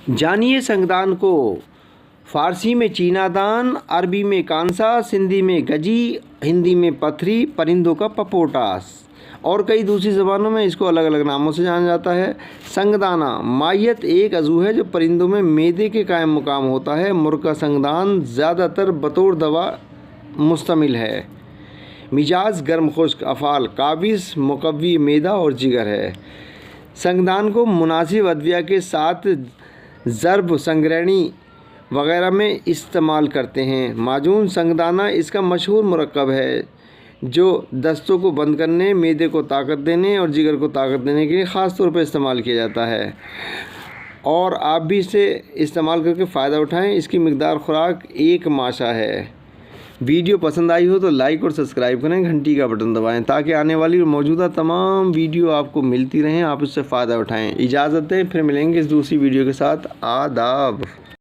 جانیے سنگدان کو۔ فارسی میں چینا دان، عربی میں کانسا، سندھی میں گجی، ہندی میں پتھری، پرندوں کا پپوٹاس اور کئی دوسری زبانوں میں اس کو الگ الگ ناموں سے جانا جاتا ہے۔ سنگدانہ مائیت ایک عضو ہے جو پرندوں میں معدے کے قائم مقام ہوتا ہے۔ مرغ کا سنگدان زیادہ تر بطور دوا مستعمل ہے۔ مزاج گرم خشک، افعال قابض، مقوی معدہ اور جگر ہے۔ سنگدان کو مناسب ادویہ کے ساتھ ضرب، سنگرینی وغیرہ میں استعمال کرتے ہیں۔ معجون سنگدانہ اس کا مشہور مرکب ہے جو دستوں کو بند کرنے، معدے کو طاقت دینے اور جگر کو طاقت دینے کے لیے خاص طور پر استعمال کیا جاتا ہے، اور آپ بھی اسے استعمال کر کے فائدہ اٹھائیں۔ اس کی مقدار خوراک 1 ماشا ہے۔ ویڈیو پسند آئی ہو تو لائک اور سبسکرائب کریں، گھنٹی کا بٹن دبائیں تاکہ آنے والی اور موجودہ تمام ویڈیو آپ کو ملتی رہیں، آپ اس سے فائدہ اٹھائیں۔ اجازت دیں، پھر ملیں گے اس دوسری ویڈیو کے ساتھ۔ آداب۔